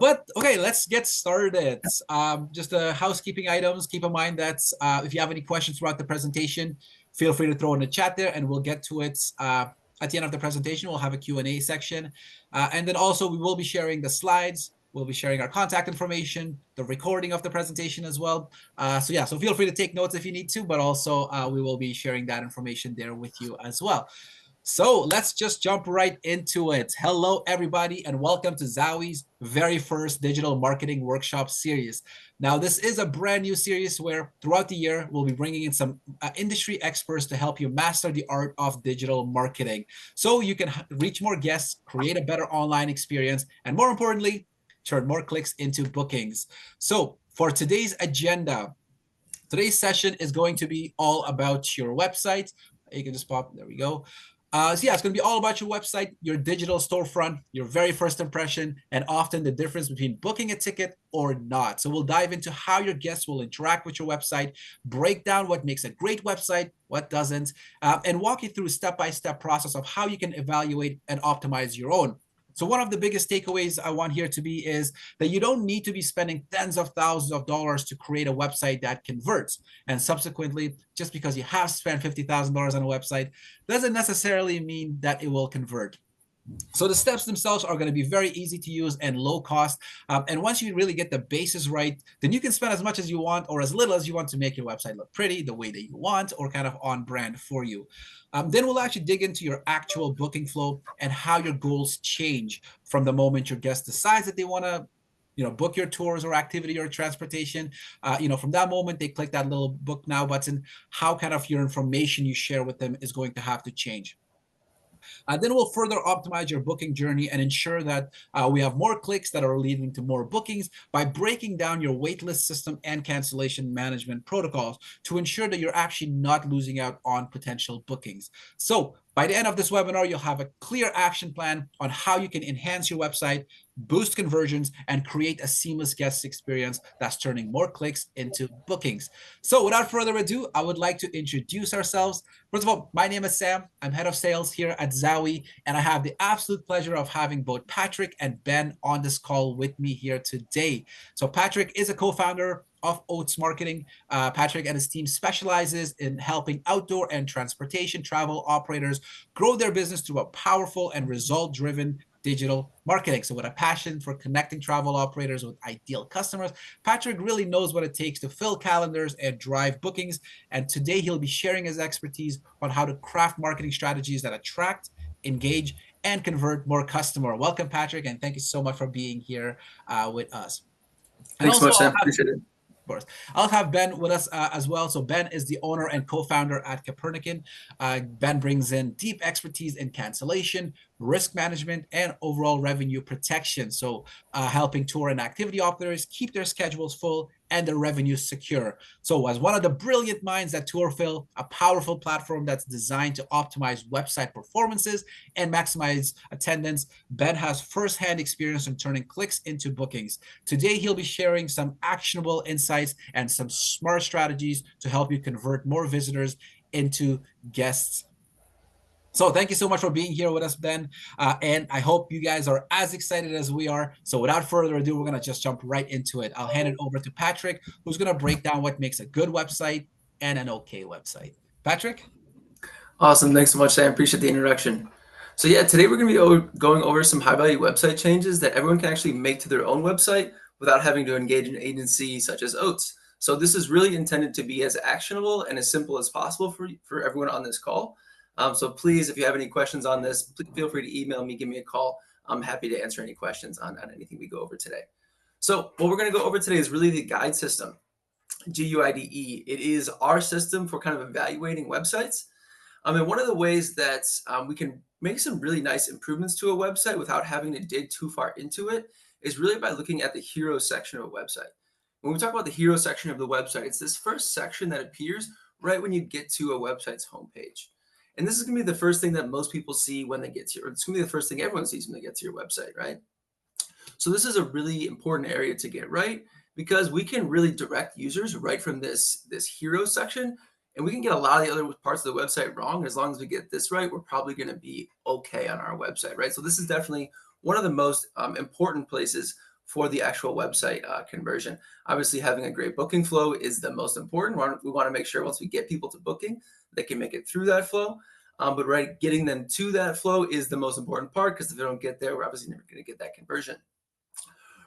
But okay, let's get started. Just the housekeeping items. Keep in mind that if you have any questions throughout the presentation, feel free to throw in the chat there and we'll get to it at the end of the presentation. We'll have a Q&A section. And then also we will be sharing the slides. We'll be sharing our contact information, the recording of the presentation as well. So feel free to take notes if you need to, but also we will be sharing that information there with you as well. So let's just jump right into it. Hello, everybody, and welcome to Zowi's very first digital marketing workshop series. Now, this is a brand new series where throughout the year, we'll be bringing in some industry experts to help you master the art of digital marketing so you can reach more guests, create a better online experience, and more importantly, turn more clicks into bookings. So for today's agenda, today's session is going to be all about your website. You can just pop, there we go. It's going to be all about your website, your digital storefront, your very first impression, and often the difference between booking a ticket or not. So we'll dive into how your guests will interact with your website, break down what makes a great website, what doesn't, and walk you through a step-by-step process of how you can evaluate and optimize your own. So one of the biggest takeaways I want here to be is that you don't need to be spending tens of thousands of dollars to create a website that converts. And subsequently, just because you have spent $50,000 on a website doesn't necessarily mean that it will convert. So the steps themselves are going to be very easy to use and low cost. And once you really get the basis right, then you can spend as much as you want or as little as you want to make your website look pretty the way that you want or kind of on brand for you. Then we'll actually dig into your actual booking flow and how your goals change from the moment your guest decides that they want to book your tours or activity or transportation. From that moment, they click that little book now button, how kind of your information you share with them is going to have to change. Then we'll further optimize your booking journey and ensure that we have more clicks that are leading to more bookings by breaking down your waitlist system and cancellation management protocols to ensure that you're actually not losing out on potential bookings. So by the end of this webinar, you'll have a clear action plan on how you can enhance your website, boost conversions, and create a seamless guest experience that's turning more clicks into bookings. So without further ado, I would like to introduce ourselves. First of all, my name is Sam. I'm head of sales here at Zowi, and I have the absolute pleasure of having both Patrick and Ben on this call with me here today. So Patrick is a co-founder of OATS Marketing. Patrick and his team specializes in helping outdoor and transportation travel operators grow their business through a powerful and result-driven digital marketing. So with a passion for connecting travel operators with ideal customers, Patrick really knows what it takes to fill calendars and drive bookings. And today he'll be sharing his expertise on how to craft marketing strategies that attract, engage, and convert more customers. Welcome, Patrick, and thank you so much for being here with us. Thanks so much, Sam. Appreciate it. Course. I'll have Ben with us as well. So Ben is the owner and co-founder at Copernican. Ben brings in deep expertise in cancellation, risk management, and overall revenue protection. So helping tour and activity operators keep their schedules full and their revenues secure. So as one of the brilliant minds at TourFill, a powerful platform that's designed to optimize website performances and maximize attendance, Ben has firsthand experience in turning clicks into bookings. Today, he'll be sharing some actionable insights and some smart strategies to help you convert more visitors into guests. So thank you so much for being here with us, Ben. And I hope you guys are as excited as we are. So without further ado, we're going to just jump right into it. I'll hand it over to Patrick, who's going to break down what makes a good website and an okay website. Patrick? Awesome. Thanks so much, Sam. Appreciate the introduction. So yeah, today we're going to be going over some high-value website changes that everyone can actually make to their own website without having to engage an agency such as OATS. So this is really intended to be as actionable and as simple as possible for everyone on this call. So please, if you have any questions on this, please feel free to email me, give me a call. I'm happy to answer any questions on anything we go over today. So what we're going to go over today is really the guide system, GUIDE. It is our system for kind of evaluating websites. And one of the ways that we can make some really nice improvements to a website without having to dig too far into it is really by looking at the hero section of a website. When we talk about the hero section of the website, it's this first section that appears right when you get to a website's homepage. And this is going to be the first thing that most people see when they get to your, it's going to be the first thing everyone sees when they get to your website, right? So this is a really important area to get right because we can really direct users right from this hero section, and we can get a lot of the other parts of the website wrong. As long as we get this right, we're probably going to be okay on our website, right? So this is definitely one of the most important places for the actual website conversion. Obviously, having a great booking flow is the most important. We want to make sure once we get people to booking, they can make it through that flow. But right, getting them to that flow is the most important part, because if they don't get there, we're obviously never going to get that conversion.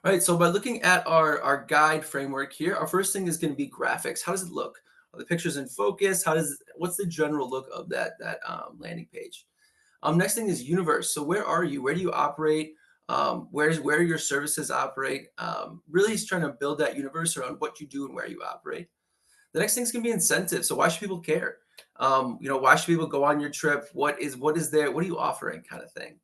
All right, so by looking at our guide framework here, our first thing is going to be graphics. How does it look? Are the pictures in focus? What's the general look of that landing page? Next thing is universe. So where are you? Where do you operate? Where your services operate? Really is trying to build that universe around what you do and where you operate. The next thing is going to be incentives. So why should people care? Why should people go on your trip? What is there? What are you offering, kind of thing.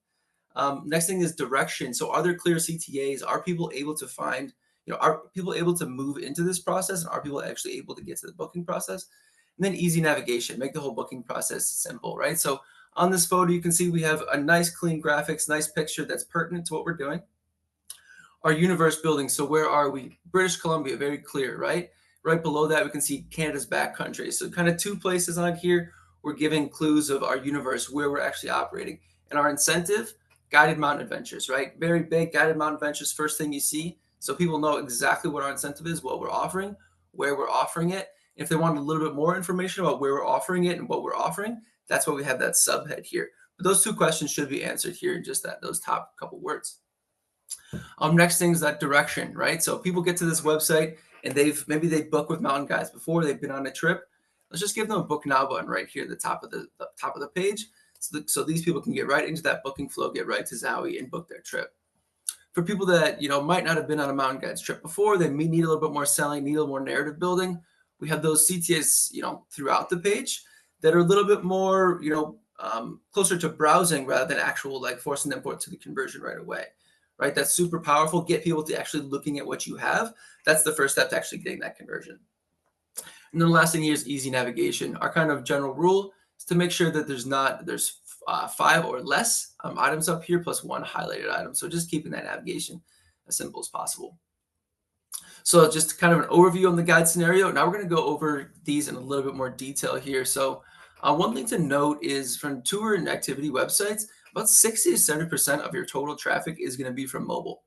Next thing is direction. So are there clear CTAs? Are people able to find, are people able to move into this process? And are people actually able to get to the booking process? And then easy navigation, make the whole booking process simple, right? So on this photo, you can see we have a nice clean graphics, nice picture that's pertinent to what we're doing. Our universe building. So where are we? British Columbia, very clear, right? Right below that, we can see Canada's back country. So kind of two places on here, we're giving clues of our universe, where we're actually operating. And our incentive, guided mountain adventures, right? Very big guided mountain adventures, first thing you see. So people know exactly what our incentive is, what we're offering, where we're offering it. If they want a little bit more information about where we're offering it and what we're offering, that's why we have that subhead here. But those two questions should be answered here in just those top couple words. Next thing is that direction, right? So people get to this website and maybe they book with mountain guides before, they've been on a trip. Let's just give them a book now button right here at the top of the page. So these people can get right into that booking flow, get right to Zowie and book their trip. For people that might not have been on a mountain guides trip before, they may need a little bit more selling, need a little more narrative building. We have those CTAs throughout the page that are a little bit more closer to browsing rather than actual forcing them to the conversion right away. Right, that's super powerful. Get people to actually looking at what you have. That's the first step to actually getting that conversion. And then the last thing here is easy navigation. Our kind of general rule is to make sure that there's 5 or less items up here plus 1 highlighted item. So just keeping that navigation as simple as possible. So just kind of an overview on the guide scenario. Now we're going to go over these in a little bit more detail here. So one thing to note is from tour and activity websites, about 60 to 70% of your total traffic is going to be from mobile.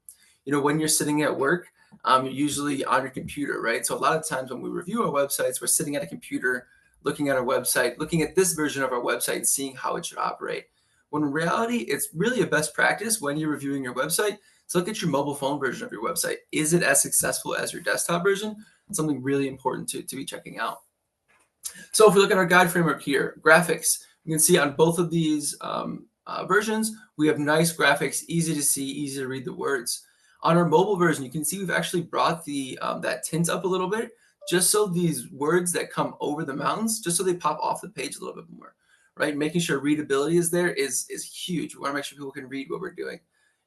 When you're sitting at work, you're usually on your computer, right? So a lot of times when we review our websites, we're sitting at a computer, looking at our website, looking at this version of our website and seeing how it should operate. When in reality, it's really a best practice when you're reviewing your website to look at your mobile phone version of your website. Is it as successful as your desktop version? It's something really important to be checking out. So if we look at our guide framework here, graphics, you can see on both of these versions, we have nice graphics, easy to see, easy to read the words. On our mobile version, you can see we've actually brought the that tint up a little bit, just so these words that come over the mountains, just so they pop off the page a little bit more, right? Making sure readability is there is huge. We want to make sure people can read what we're doing.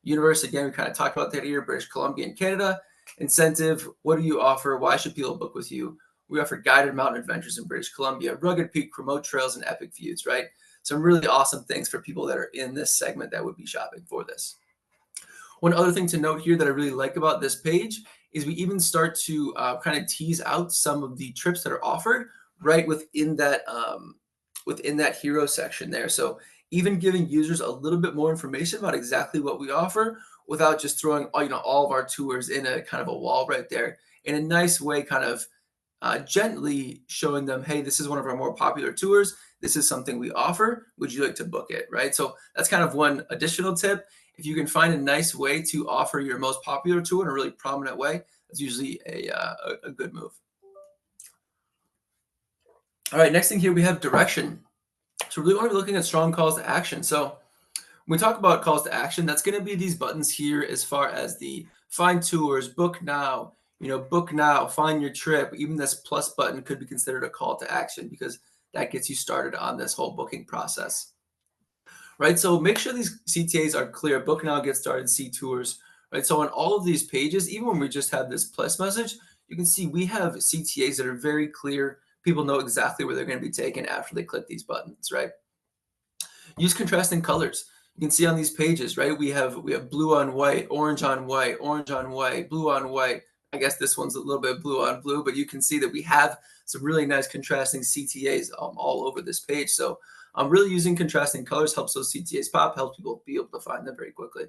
Universe, again, we kind of talked about that here, British Columbia and Canada. Incentive, what do you offer? Why should people book with you? We offer guided mountain adventures in British Columbia, rugged peak, remote trails, and epic views, right? Some really awesome things for people that are in this segment that would be shopping for this. One other thing to note here that I really like about this page is we even start to kind of tease out some of the trips that are offered right within that hero section there. So even giving users a little bit more information about exactly what we offer without just throwing all of our tours in a kind of a wall right there, in a nice way, kind of gently showing them, hey, this is one of our more popular tours. This is something we offer. Would you like to book it, right? So that's kind of one additional tip. If you can find a nice way to offer your most popular tour in a really prominent way, that's usually a good move. All right, next thing here, we have direction. So we really want to be looking at strong calls to action. So when we talk about calls to action, that's going to be these buttons here as far as the find tours, book now, book now, find your trip. Even this plus button could be considered a call to action because that gets you started on this whole booking process. Right, so make sure these CTAs are clear. Book now, get started, see tours. Right, so on all of these pages, even when we just have this plus message, you can see we have CTAs that are very clear. People know exactly where they're going to be taken after they click these buttons. Right, use contrasting colors. You can see on these pages, right? We have blue on white, orange on white, orange on white, blue on white. I guess this one's a little bit blue on blue, but you can see that we have some really nice contrasting CTAs all over this page. So really using contrasting colors helps those CTAs pop, helps people be able to find them very quickly.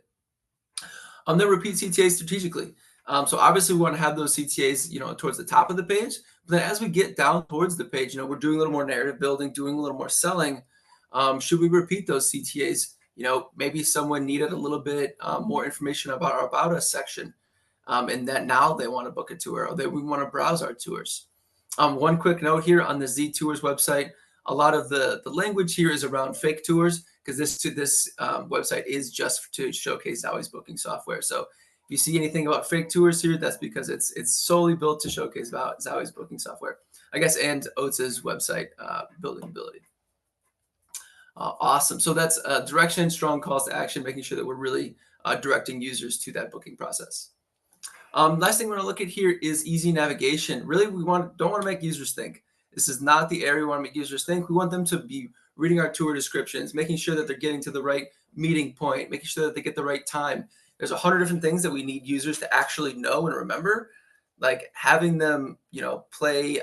Then repeat CTAs strategically. So obviously we want to have those CTAs, towards the top of the page. But then as we get down towards the page, we're doing a little more narrative building, doing a little more selling. Should we repeat those CTAs? Maybe someone needed a little bit more information about our About Us section, and that now they want to book a tour, or we want to browse our tours. One quick note here on the Z Tours website, a lot of the language here is around fake tours, because this website is just to showcase Zowie's booking software. So if you see anything about fake tours here, that's because it's solely built to showcase about Zowie's booking software, I guess, and OATS's website building ability. Awesome. So that's direction, strong calls to action, making sure that we're really directing users to that booking process. Last thing we're going to look at here is easy navigation. Really, we don't want to make users think. This is not the area we want to make users think. We want them to be reading our tour descriptions, making sure that they're getting to the right meeting point, making sure that they get the right time. There's 100 different things that we need users to actually know and remember, like having them, play,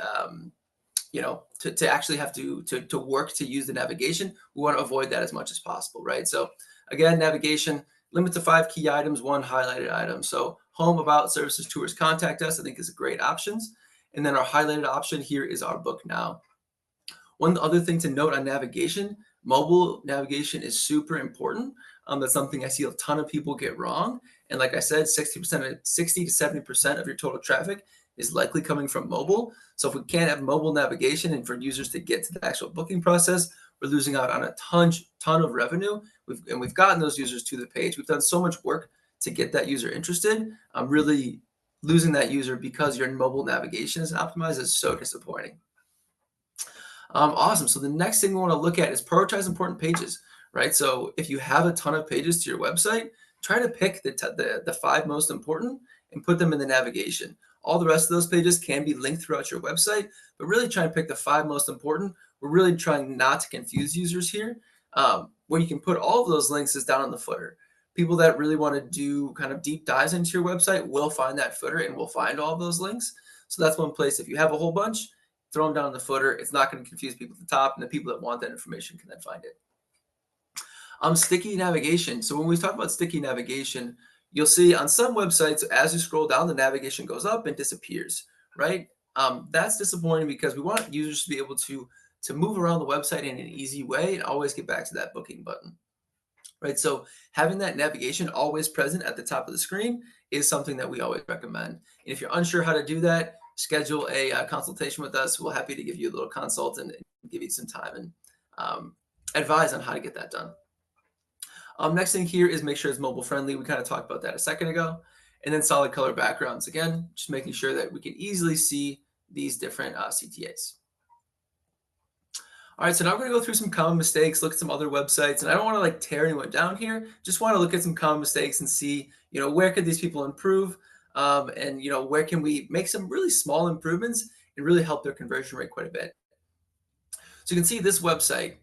to actually have to work to use the navigation. We want to avoid that as much as possible, right? So again, navigation, limit to 5 key items, 1 highlighted item. So home, about, services, tours, contact us, I think is a great options. And then our highlighted option here is our book now. One other thing to note on navigation, mobile navigation is super important. That's something I see a ton of people get wrong. And like I said, 60 to 70% of your total traffic is likely coming from mobile. So if we can't have mobile navigation and for users to get to the actual booking process, we're losing out on a ton of revenue. We've gotten those users to the page. We've done so much work to get that user interested. I'm really losing that user because your mobile navigation isn't optimized is so disappointing. Awesome. So the next thing we want to look at is prioritize important pages, right? So if you have a ton of pages to your website, try to pick the 5 most important and put them in the navigation. All the rest of those pages can be linked throughout your website, but really try and pick the 5 most important. We're really trying not to confuse users here. Where you can put all of those links is down in the footer. People that really want to do kind of deep dives into your website will find that footer and will find all of those links. So that's one place. If you have a whole bunch, throw them down in the footer. It's not going to confuse people at the top, and the people that want that information can then find it. Sticky navigation. So when we talk about sticky navigation, you'll see on some websites, as you scroll down, the navigation goes up and disappears, right? That's disappointing because we want users to be able to move around the website in an easy way and always get back to that booking button, right? So having that navigation always present at the top of the screen is something that we always recommend. And if you're unsure how to do that, schedule a consultation with us. We're happy to give you a little consult and give you some time and advise on how to get that done. Next thing here is make sure it's mobile friendly. We kind of talked about that a second ago. And then solid color backgrounds. Again, just making sure that we can easily see these different CTAs. All right, so now we're going to go through some common mistakes, look at some other websites, and I don't want to like tear anyone down here. Just want to look at some common mistakes and see, where could these people improve, and where can we make some really small improvements and really help their conversion rate quite a bit. So you can see this website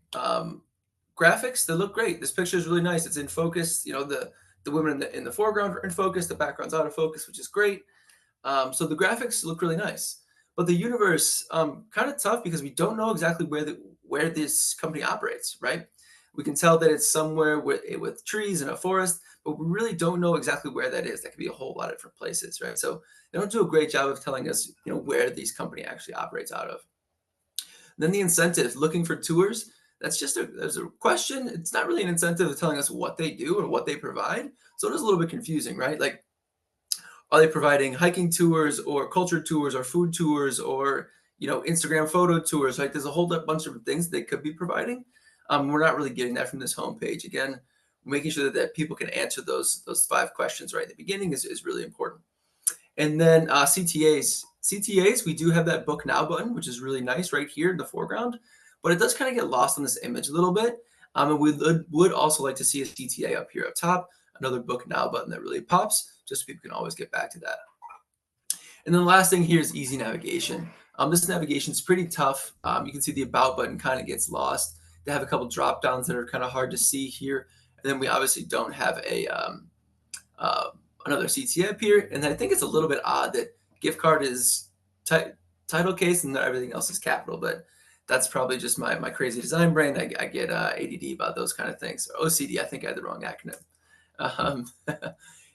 graphics, they look great. This picture is really nice. It's in focus. The women in the foreground are in focus. The background's out of focus, which is great. So the graphics look really nice. But the universe, kind of tough because we don't know exactly where this company operates, right? We can tell that it's somewhere with trees and a forest, but we really don't know exactly where that is. That could be a whole lot of different places, right? So they don't do a great job of telling us, where these company actually operates out of. Then the incentives, looking for tours. That's just there's a question. It's not really an incentive of telling us what they do or what they provide. So it is a little bit confusing, right? Like, are they providing hiking tours or culture tours or food tours or, Instagram photo tours, right? There's a whole bunch of things they could be providing. We're not really getting that from this homepage. Again, making sure that people can answer those 5 questions right at the beginning is really important. And then CTAs. CTAs, we do have that book now button, which is really nice right here in the foreground, but it does kind of get lost on this image a little bit. And we would also like to see a CTA up here up top, another book now button that really pops, just so people can always get back to that. And then the last thing here is easy navigation. This navigation is pretty tough. You can see the about button kind of gets lost. They have a couple drop downs that are kind of hard to see here. And then we obviously don't have a another CTA up here. And I think it's a little bit odd that gift card is title case and everything else is capital, but that's probably just my crazy design brain. I get ADD about those kind of things. Or OCD, I think I had the wrong acronym.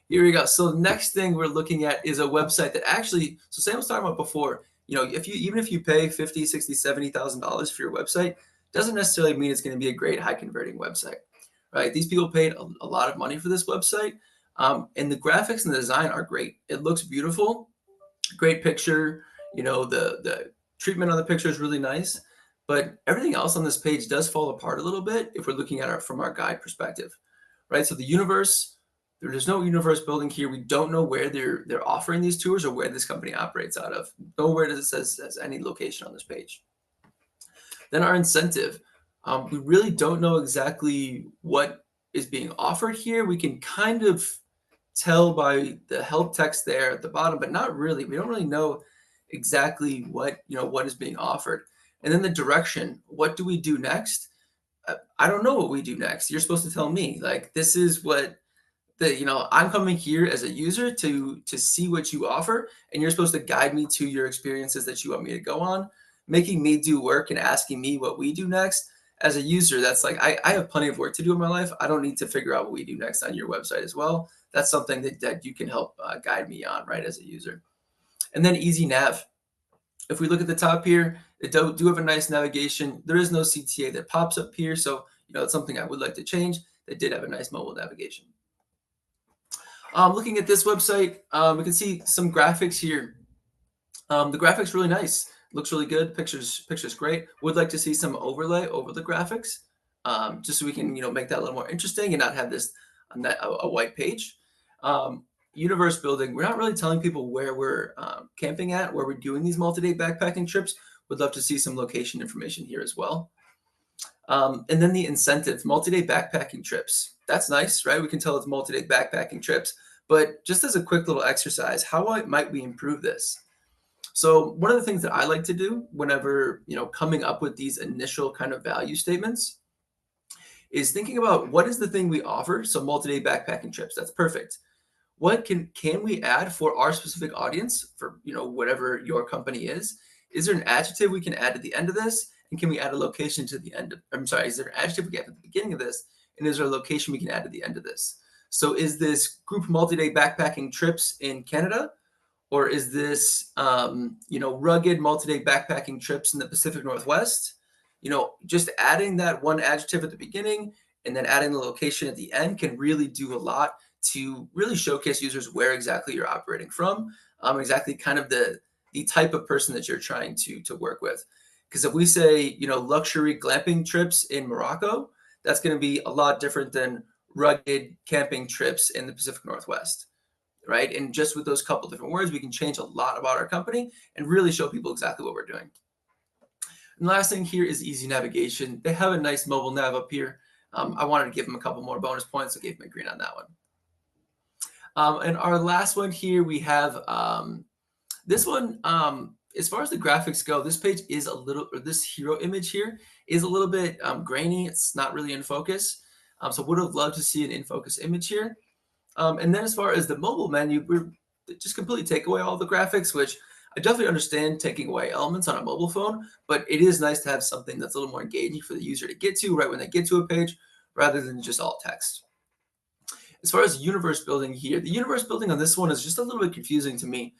Here we go. So next thing we're looking at is a website that actually, so Sam was talking about before, if you, even if you pay 50, 60, $70,000 for your website, doesn't necessarily mean it's going to be a great high converting website, right? These people paid a lot of money for this website. And the graphics and the design are great. It looks beautiful, great picture. The treatment on the picture is really nice, but everything else on this page does fall apart a little bit if we're looking at it from our guide perspective, right? So the universe, there's no universe building here. We don't know where they're offering these tours or where this company operates out of. Nowhere does it says any location on this page. Then our incentive, we really don't know exactly what is being offered here. We can kind of tell by the help text there at the bottom, but not really. We don't really know exactly what is being offered. And then the direction, what do we do next? I don't know what we do next. You're supposed to tell me. Like, this is what I'm coming here as a user to see what you offer, and you're supposed to guide me to your experiences that you want me to go on, making me do work and asking me what we do next. As a user, that's like, I have plenty of work to do in my life. I don't need to figure out what we do next on your website as well. That's something that you can help guide me on, right, as a user. And then easy nav. If we look at the top here, it do have a nice navigation. There is no CTA that pops up here, so it's something I would like to change. They did have a nice mobile navigation. Looking at this website, we can see some graphics here. The graphics really nice. Looks really good. Pictures great. Would like to see some overlay over the graphics, just so we can make that a little more interesting and not have this a white page. Universe building. We're not really telling people where we're camping at, where we're doing these multi-day backpacking trips. Would love to see some location information here as well. And then the incentive, multi-day backpacking trips. That's nice, right? We can tell it's multi-day backpacking trips. But just as a quick little exercise, how might we improve this? So one of the things that I like to do whenever, coming up with these initial kind of value statements is thinking about what is the thing we offer. So multi-day backpacking trips, that's perfect. What can we add for our specific audience for, whatever your company is? Is there an adjective we can add at the end of this? And can we add a location to the end of, I'm sorry, is there an adjective we can add at the beginning of this? And is there a location we can add at the end of this? So is this group multi-day backpacking trips in Canada? Or is this, rugged multi-day backpacking trips in the Pacific Northwest? Just adding that one adjective at the beginning and then adding the location at the end can really do a lot to really showcase users where exactly you're operating from, exactly kind of the type of person that you're trying to work with. Because if we say, luxury glamping trips in Morocco, that's going to be a lot different than rugged camping trips in the Pacific Northwest, right? And just with those couple different words, we can change a lot about our company and really show people exactly what we're doing. And the last thing here is easy navigation. They have a nice mobile nav up here. I wanted to give them a couple more bonus points, so gave them a green on that one. And our last one here, we have this one. As far as the graphics go, this page is this hero image here is a little bit grainy. It's not really in focus. So would have loved to see an in focus image here. And then as far as the mobile menu, we're just completely take away all the graphics, which I definitely understand taking away elements on a mobile phone, but it is nice to have something that's a little more engaging for the user to get to right when they get to a page, rather than just all text. As far as universe building here, the universe building on this one is just a little bit confusing to me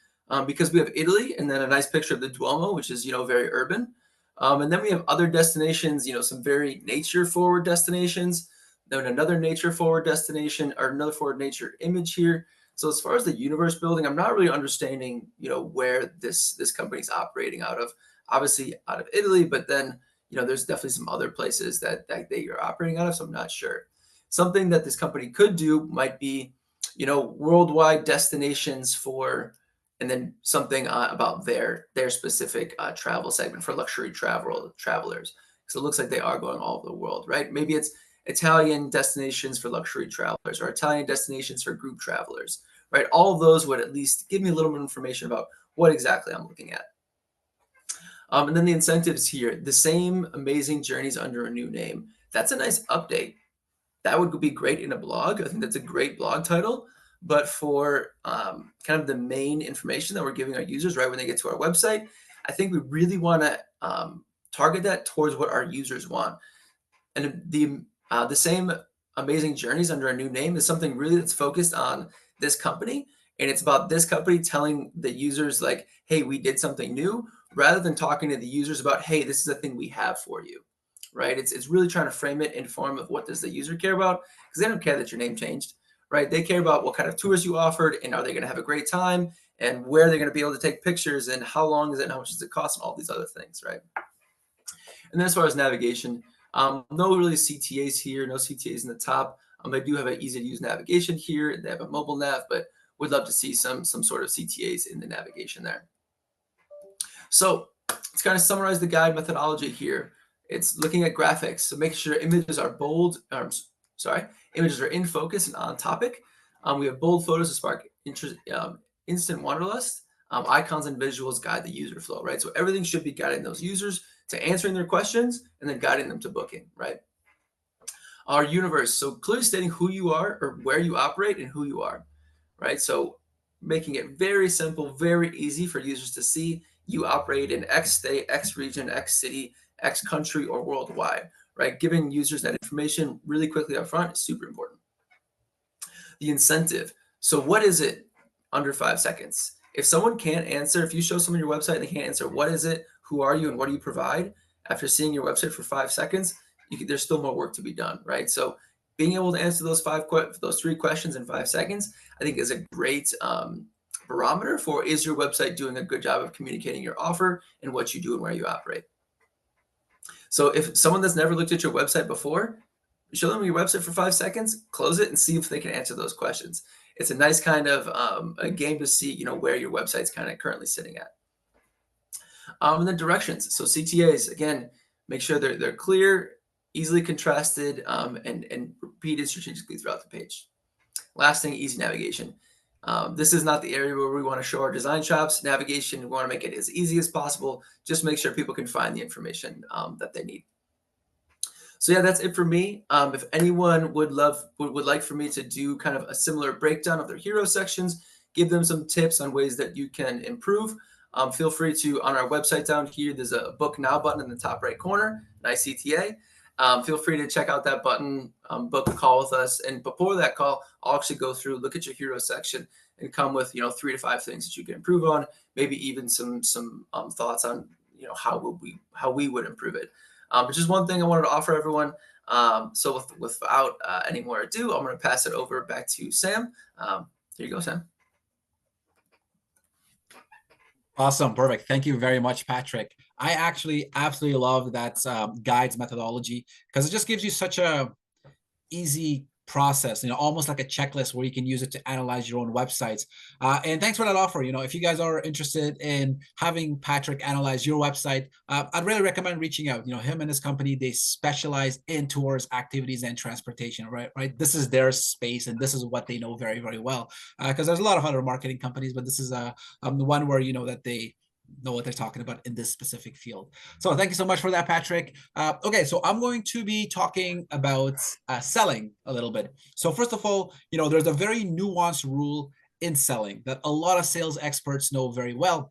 because we have Italy and then a nice picture of the Duomo, which is, very urban. And then we have other destinations, some very nature forward destinations, then another nature forward destination or another forward nature image here. So as far as the universe building, I'm not really understanding, where this company's operating out of. Obviously out of Italy, but then, there's definitely some other places that they are operating out of. So I'm not sure. Something that this company could do might be, worldwide destinations for, and then something about their specific travel segment for luxury travelers. So it looks like they are going all over the world, right? Maybe it's Italian destinations for luxury travelers or Italian destinations for group travelers, right? All of those would at least give me a little more information about what exactly I'm looking at. And then the incentives here, the same amazing journeys under a new name. That's a nice update. That would be great in a blog. I think that's a great blog title. But for kind of the main information that we're giving our users right when they get to our website, I think we really want to target that towards what our users want. And the same amazing journeys under a new name is something really that's focused on this company, and it's about this company telling the users like, hey, we did something new, rather than talking to the users about, hey, this is a thing we have for you, right? It's really trying to frame it in form of what does the user care about, because they don't care that your name changed, right? They care about what kind of tours you offered, and are they going to have a great time, and where they're going to be able to take pictures, and how long is it, and how much does it cost, and all these other things, right? And then as far as navigation, no really CTAs here, no CTAs in the top. They do have an easy to use navigation here. They have a mobile nav, but would love to see some sort of CTAs in the navigation there. So let's kind of summarize the guide methodology here. It's looking at graphics, so make sure images are bold. Images are in focus and on topic. We have bold photos to spark interest, instant wanderlust. Icons and visuals guide the user flow, right? So everything should be guiding those users to answering their questions and then guiding them to booking, right? Our universe, so clearly stating who you are or where you operate and who you are, right? So making it very simple, very easy for users to see you operate in X state, X region, X city, X country, or worldwide, right? Giving users that information really quickly up front is super important. The incentive. So what is it under 5 seconds? If someone can't answer, if you show someone your website and they can't answer, what is it, who are you, and what do you provide, after seeing your website for 5 seconds, there's still more work to be done, right? So being able to answer those 3 questions in 5 seconds, I think is a great barometer for, is your website doing a good job of communicating your offer and what you do and where you operate. So if someone that's never looked at your website before, show them your website for 5 seconds, close it, and see if they can answer those questions. It's a nice kind of a game to see, where your website's kind of currently sitting at. And then directions. So CTAs, again, make sure they're clear, easily contrasted, and repeated strategically throughout the page. Last thing, easy navigation. This is not the area where we want to show our design chops. Navigation, we want to make it as easy as possible. Just make sure people can find the information that they need. So yeah, that's it for me. If anyone would like for me to do kind of a similar breakdown of their hero sections, give them some tips on ways that you can improve, feel free to, on our website down here, there's a book now button in the top right corner, nice CTA. Feel free to check out that button, book a call with us. And before that call, I'll actually go through, look at your hero section and come with, 3 to 5 things that you can improve on, maybe even some thoughts on, how we would improve it. But just one thing I wanted to offer everyone. So without any more ado, I'm going to pass it over back to Sam. Here you go, Sam. Awesome. Perfect. Thank you very much, Patrick. I actually absolutely love that guides methodology, because it just gives you such a easy process, almost like a checklist where you can use it to analyze your own websites. And thanks for that offer. If you guys are interested in having Patrick analyze your website, I'd really recommend reaching out. Him and his company, they specialize in tours, activities, and transportation, right? This is their space, and this is what they know very, very well. Because there's a lot of other marketing companies, but this is the one where that they know what they're talking about in this specific field. So thank you so much for that, Patrick. Okay, so I'm going to be talking about selling a little bit. So first of all, there's a very nuanced rule in selling that a lot of sales experts know very well,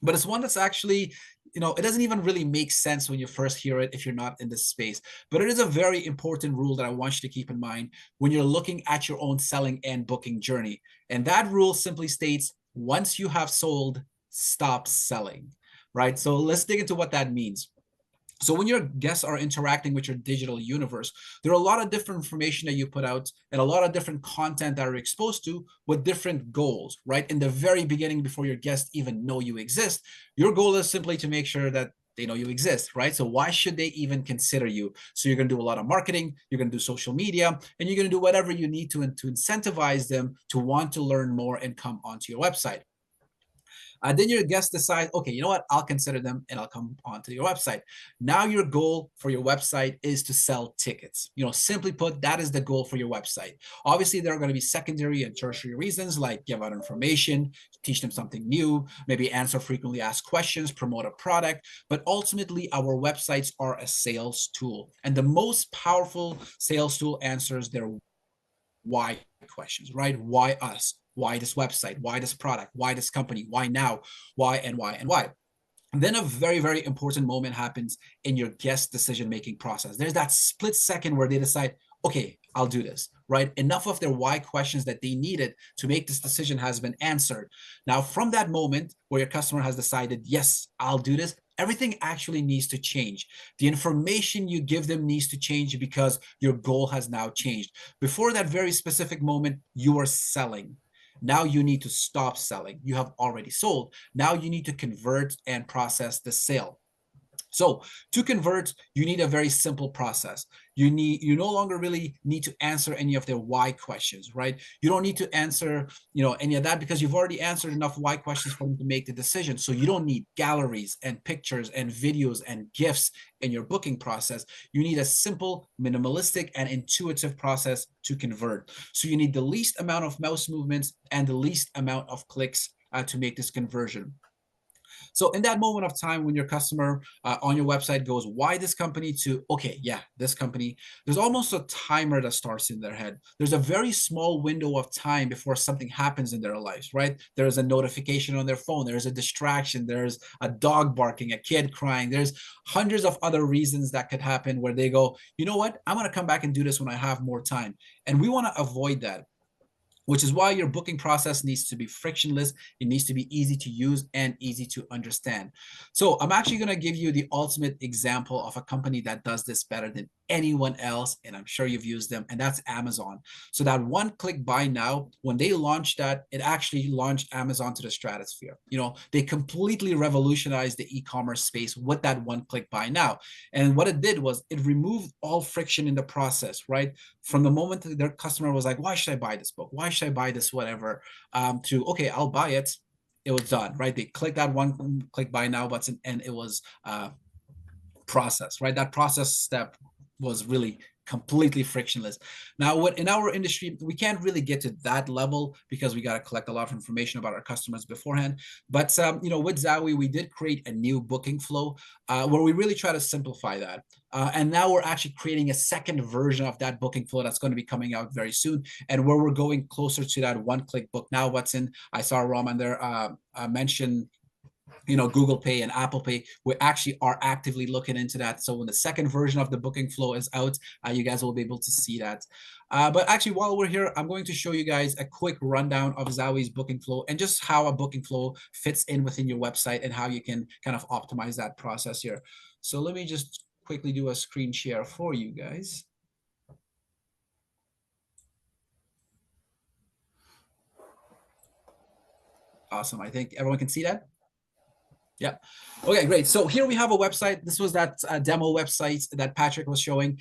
but it's one that's actually, it doesn't even really make sense when you first hear it if you're not in this space. But it is a very important rule that I want you to keep in mind when you're looking at your own selling and booking journey. And that rule simply states, once you have sold, stop selling, right? So let's dig into what that means. So when your guests are interacting with your digital universe, there are a lot of different information that you put out and a lot of different content that are exposed to with different goals, right? In the very beginning, before your guests even know you exist, your goal is simply to make sure that they know you exist, right? So why should they even consider you? So you're going to do a lot of marketing, you're going to do social media, and you're going to do whatever you need to incentivize them to want to learn more and come onto your website. Then your guests decide, okay, you know what? I'll consider them and I'll come onto your website. Now your goal for your website is to sell tickets. Simply put, that is the goal for your website. Obviously, there are going to be secondary and tertiary reasons like give out information, teach them something new, maybe answer frequently asked questions, promote a product. But ultimately, our websites are a sales tool. And the most powerful sales tool answers their why questions, right? Why us? Why this website? Why this product? Why this company? Why now? Why and why and why? And then a very, very important moment happens in your guest decision-making process. There's that split second where they decide, okay, I'll do this, right? Enough of their why questions that they needed to make this decision has been answered. Now, from that moment where your customer has decided, yes, I'll do this, everything actually needs to change. The information you give them needs to change because your goal has now changed. Before that very specific moment, you are selling. Now you need to stop selling. You have already sold. Now you need to convert and process the sale. So to convert, you need a very simple process. You no longer really need to answer any of their why questions, right? You don't need to answer, any of that because you've already answered enough why questions for them to make the decision. So you don't need galleries and pictures and videos and GIFs in your booking process. You need a simple, minimalistic, and intuitive process to convert. So you need the least amount of mouse movements and the least amount of clicks to make this conversion. So in that moment of time when your customer on your website goes, why this company, to, okay, yeah, this company, there's almost a timer that starts in their head. There's a very small window of time before something happens in their lives, right? There's a notification on their phone. There's a distraction. There's a dog barking, a kid crying. There's hundreds of other reasons that could happen where they go, you know what? I'm going to come back and do this when I have more time. And we want to avoid that, which is why your booking process needs to be frictionless. It needs to be easy to use and easy to understand. So I'm actually going to give you the ultimate example of a company that does this better than anyone else, and I'm sure you've used them, and that's Amazon. So that one-click buy now, when they launched that, it actually launched Amazon to the stratosphere. They completely revolutionized the e-commerce space with that one-click buy now. And what it did was it removed all friction in the process, right? From the moment that their customer was like, why should I buy this book? Why should I buy this whatever? To, okay, I'll buy it. It was done, right? They clicked that one click buy now button and it was processed, right? That process step was really completely frictionless. Now, what in our industry, we can't really get to that level because we got to collect a lot of information about our customers beforehand. But with Zowie, we did create a new booking flow where we really try to simplify that. And now we're actually creating a second version of that booking flow that's going to be coming out very soon, and where we're going closer to that one-click book now button. I saw Roman there mention Google Pay and Apple Pay. We actually are actively looking into that. So when the second version of the booking flow is out, you guys will be able to see that. But actually, while we're here, I'm going to show you guys a quick rundown of Zowie's booking flow and just how a booking flow fits in within your website and how you can kind of optimize that process here. So let me just quickly do a screen share for you guys. Awesome. I think everyone can see that. Yeah. Okay, great. So here we have a website. This was that demo website that Patrick was showing.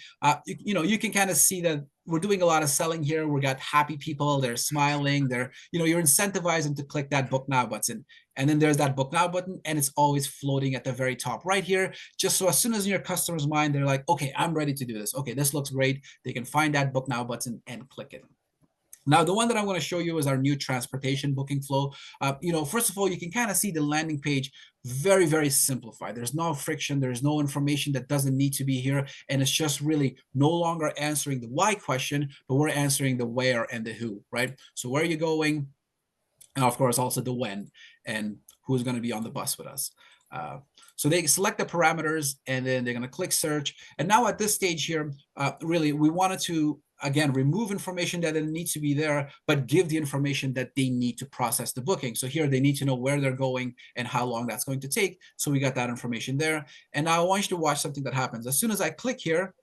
You can kind of see that we're doing a lot of selling here. We got happy people. They're smiling. You're incentivizing to click that book now button. And then there's that book now button, and it's always floating at the very top right here. Just so as soon as in your customer's mind, they're like, okay, I'm ready to do this. Okay, this looks great. They can find that book now button and click it. Now, the one that I'm going to show you is our new transportation booking flow. First of all, you can kind of see the landing page very, very simplified. There's no friction. There's no information that doesn't need to be here. And it's just really no longer answering the why question, but we're answering the where and the who, right? So where are you going? And of course, also the when and who's going to be on the bus with us. So they select the parameters and then they're going to click search. And now at this stage here, really, we wanted to, again, remove information that needs to be there, but give the information that they need to process the booking. So here they need to know where they're going and how long that's going to take. So we got that information there. And now I want you to watch something that happens. As soon as I click here,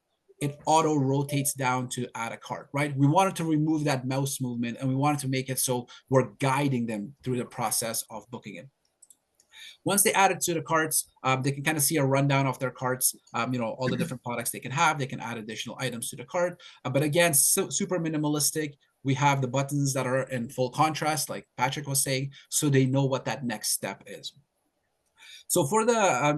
it auto rotates down to add a cart, right? We wanted to remove that mouse movement and we wanted to make it so we're guiding them through the process of booking it. Once they add it to the carts, they can kind of see a rundown of their carts, all the different products they can have. They can add additional items to the cart. But again, super minimalistic. We have the buttons that are in full contrast, like Patrick was saying, so they know what that next step is. So for the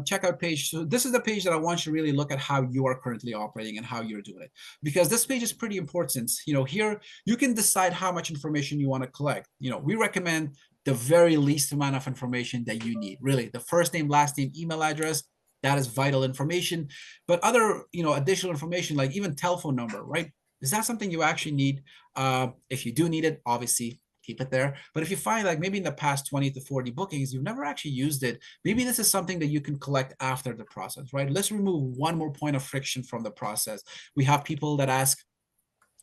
checkout page, so this is the page that I want you to really look at how you are currently operating and how you're doing it. Because this page is pretty important. Here you can decide how much information you want to collect. We recommend the very least amount of information that you need. Really, the first name, last name, email address, that is vital information. But other, additional information like even telephone number, right? Is that something you actually need? If you do need it, obviously keep it there. But if you find like maybe in the past 20 to 40 bookings, you've never actually used it, maybe this is something that you can collect after the process, right? Let's remove one more point of friction from the process. We have people that ask,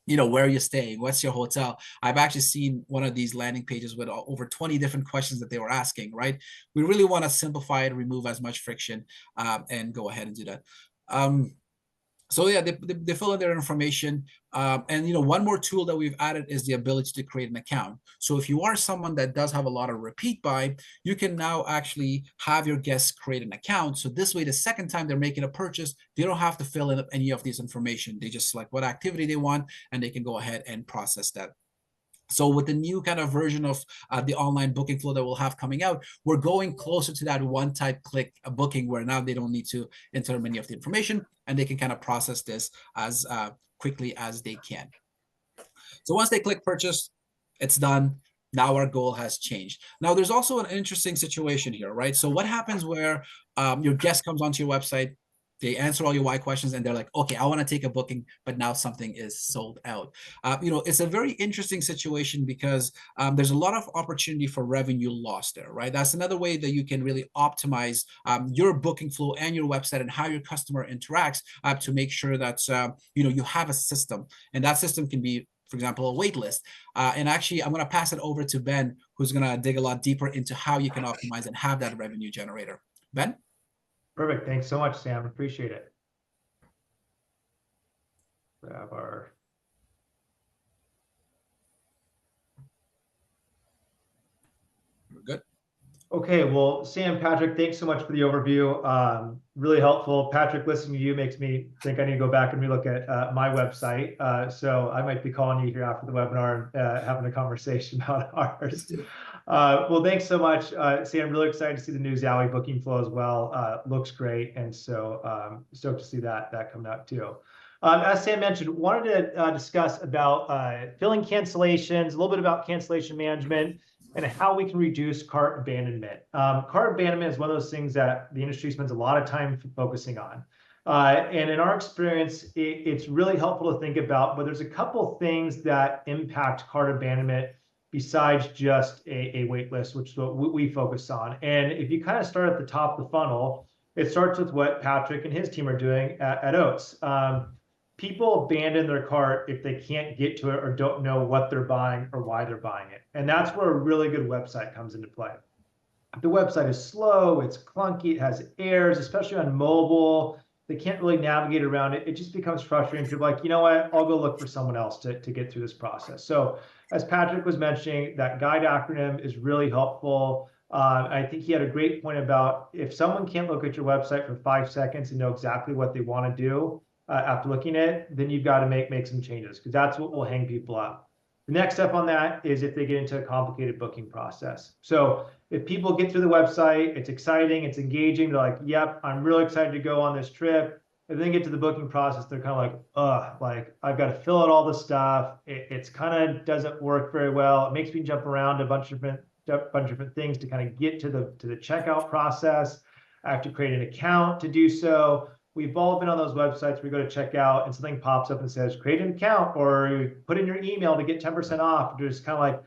where are you staying? What's your hotel? I've actually seen one of these landing pages with over 20 different questions that they were asking, right? We really want to simplify it, remove as much friction, and go ahead and do that. So yeah, they fill in their information. And one more tool that we've added is the ability to create an account. So if you are someone that does have a lot of repeat buy, you can now actually have your guests create an account. So this way, the second time they're making a purchase, they don't have to fill in any of this information. They just select what activity they want, and they can go ahead and process that. So with the new kind of version of the online booking flow that we'll have coming out, we're going closer to that one-type click booking where now they don't need to enter many of the information, and they can kind of process this as quickly as they can. So once they click purchase, it's done. Now our goal has changed. Now there's also an interesting situation here, right? So what happens where your guest comes onto your website, they answer all your why questions, and they're like, okay, I want to take a booking, but now something is sold out. It's a very interesting situation because there's a lot of opportunity for revenue loss there, right? That's another way that you can really optimize your booking flow and your website and how your customer interacts to make sure that you have a system, and that system can be, for example, a wait list. And actually, I'm going to pass it over to Ben, who's going to dig a lot deeper into how you can optimize and have that revenue generator. Ben? Perfect. Thanks so much, Sam. Appreciate it. Grab our. We're good. Okay, well, Sam, Patrick, thanks so much for the overview. Really helpful. Patrick, listening to you makes me think I need to go back and relook at my website. So I might be calling you here after the webinar and having a conversation about ours. Well, thanks so much, Sam. Really excited to see the new Zowie booking flow as well. Looks great, and so stoked to see that coming out too. As Sam mentioned, wanted to discuss about filling cancellations, a little bit about cancellation management, and how we can reduce cart abandonment. Cart abandonment is one of those things that the industry spends a lot of time focusing on. And in our experience, it's really helpful to think about, but there's a couple things that impact cart abandonment besides just a wait list, which is what we focus on. And if you kind of start at the top of the funnel, it starts with what Patrick and his team are doing at OATS. People abandon their cart if they can't get to it or don't know what they're buying or why they're buying it. And that's where a really good website comes into play. If the website is slow, it's clunky, it has errors, especially on mobile, they can't really navigate around it. It just becomes frustrating. People are like, you know what, I'll go look for someone else to get through this process. So as Patrick was mentioning, that guide acronym is really helpful. I think he had a great point about if someone can't look at your website for 5 seconds and know exactly what they want to do, after looking at it, then you've got to make some changes because that's what will hang people up. The next step on that is if they get into a complicated booking process. So if people get through the website, it's exciting, it's engaging, they're like, yep, I'm really excited to go on this trip. And then get to the booking process, they're kind of like, ugh, like I've got to fill out all the stuff. It's kind of doesn't work very well. It makes me jump around a bunch of different things to kind of get to the checkout process. I have to create an account to do so. We've all been on those websites where you go to check out and something pops up and says, create an account or put in your email to get 10% off. Just kind of like,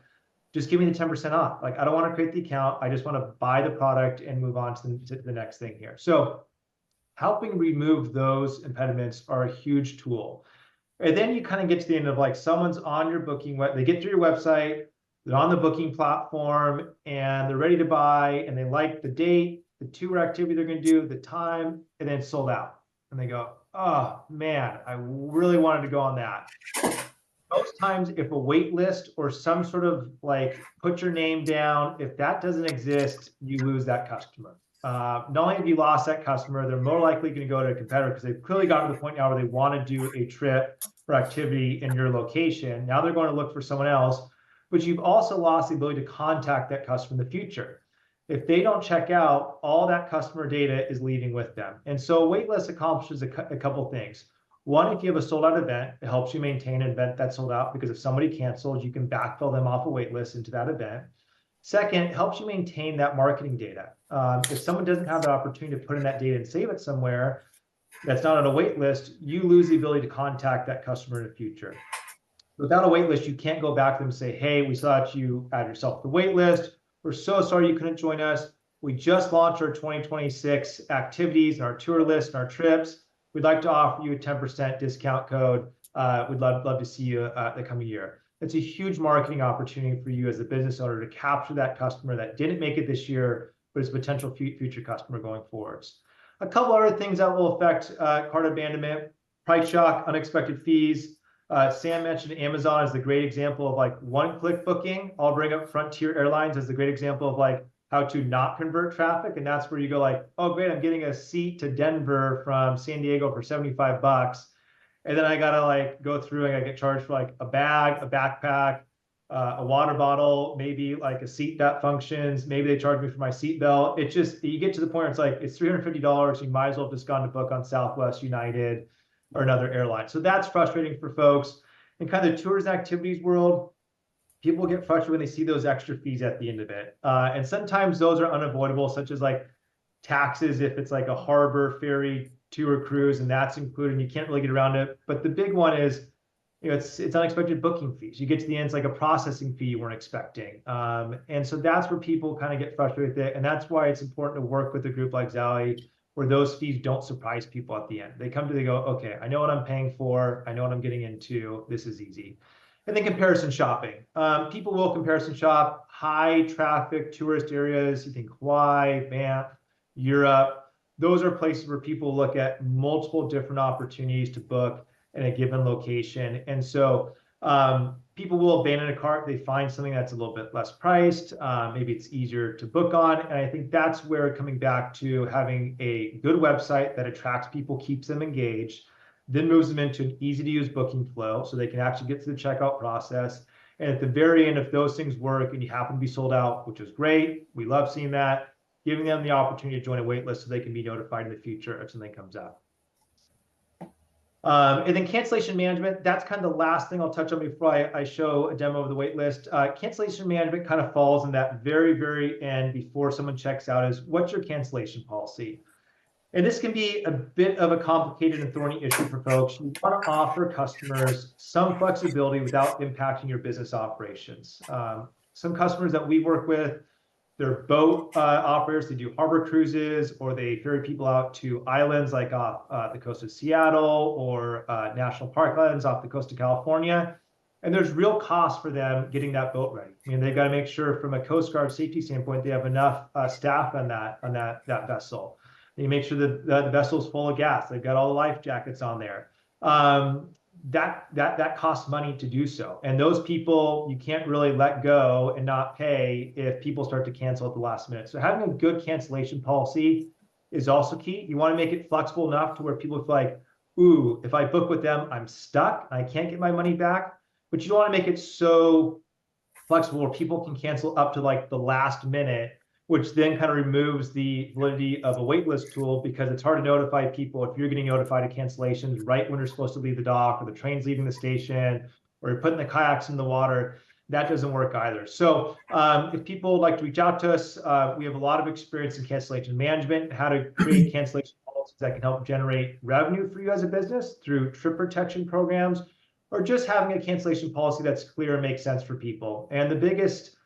just give me the 10% off. Like, I don't want to create the account. I just want to buy the product and move on to the next thing here. So helping remove those impediments are a huge tool. And then you kind of get to the end of like someone's on your booking, they get through your website, they're on the booking platform and they're ready to buy and they like the date, the tour activity they're going to do, the time, and then it's sold out. And they go, oh man, I really wanted to go on that. Most times if a wait list or some sort of like put your name down, if that doesn't exist, you lose that customer. Not only have you lost that customer, they're more likely going to go to a competitor because they've clearly gotten to the point now where they want to do a trip or activity in your location. Now they're going to look for someone else, but you've also lost the ability to contact that customer in the future. If they don't check out, all that customer data is leaving with them. And so a waitlist accomplishes a couple things. One, if you have a sold out event, it helps you maintain an event that's sold out because if somebody cancels, you can backfill them off a waitlist into that event. Second, it helps you maintain that marketing data. If someone doesn't have the opportunity to put in that data and save it somewhere that's not on a wait list, you lose the ability to contact that customer in the future. Without a wait list, you can't go back to them and say, hey, we saw that you add yourself to the wait list. We're so sorry you couldn't join us. We just launched our 2026 activities and our tour list and our trips. We'd like to offer you a 10% discount code. We'd love to see you the coming year. It's a huge marketing opportunity for you as a business owner to capture that customer that didn't make it this year, but is a potential future customer going forwards. A couple other things that will affect cart abandonment: price shock, unexpected fees. Sam mentioned Amazon as the great example of like one-click booking. I'll bring up Frontier Airlines as the great example of like how to not convert traffic. And that's where you go like, oh, great, I'm getting a seat to Denver from San Diego for 75 bucks. And then I gotta like go through and I get charged for like a bag, a backpack, a water bottle, maybe like a seat that functions. Maybe they charge me for my seat belt. It just, you get to the point where it's like, it's $350. You might as well have just gone to book on Southwest, United, or another airline. So that's frustrating for folks. In kind of the tours and activities world, people get frustrated when they see those extra fees at the end of it. And sometimes those are unavoidable, such as like taxes if it's like a harbor ferry tour cruise and that's included and you can't really get around it. But the big one is, it's unexpected booking fees. You get to the end, it's like a processing fee you weren't expecting. And so that's where people kind of get frustrated with it. And that's why it's important to work with a group like Zally, where those fees don't surprise people at the end. They come to, they go, okay, I know what I'm paying for. I know what I'm getting into. This is easy. And then comparison shopping. People will comparison shop high traffic tourist areas. You think Hawaii, Banff, Europe. Those are places where people look at multiple different opportunities to book in a given location. And so people will abandon a cart. They find something that's a little bit less priced. Maybe it's easier to book on. And I think that's where coming back to having a good website that attracts people, keeps them engaged, then moves them into an easy to use booking flow so they can actually get to the checkout process. And at the very end, if those things work and you happen to be sold out, which is great, we love seeing that, giving them the opportunity to join a wait list so they can be notified in the future if something comes up. And then cancellation management, that's kind of the last thing I'll touch on before I show a demo of the wait list. Cancellation management kind of falls in that very, very end before someone checks out is, what's your cancellation policy? And this can be a bit of a complicated and thorny issue for folks. You want to offer customers some flexibility without impacting your business operations. Some customers that we work with, they're boat operators. They do harbor cruises, or they ferry people out to islands like off the coast of Seattle, or national park islands off the coast of California. And there's real cost for them getting that boat ready. I mean, they've got to make sure from a Coast Guard safety standpoint, they have enough staff on that vessel. You make sure that the vessel's full of gas. They've got all the life jackets on there. That costs money to do so. And those people, you can't really let go and not pay if people start to cancel at the last minute. So having a good cancellation policy is also key. You want to make it flexible enough to where people feel like, ooh, if I book with them, I'm stuck. I can't get my money back. But you don't want to make it so flexible where people can cancel up to like the last minute, which then kind of removes the validity of a waitlist tool, because it's hard to notify people if you're getting notified of cancellations right when you're supposed to leave the dock, or the train's leaving the station, or you're putting the kayaks in the water. That doesn't work either. So if people would like to reach out to us, we have a lot of experience in cancellation management, how to create cancellation policies that can help generate revenue for you as a business through trip protection programs, or just having a cancellation policy that's clear and makes sense for people. And the biggest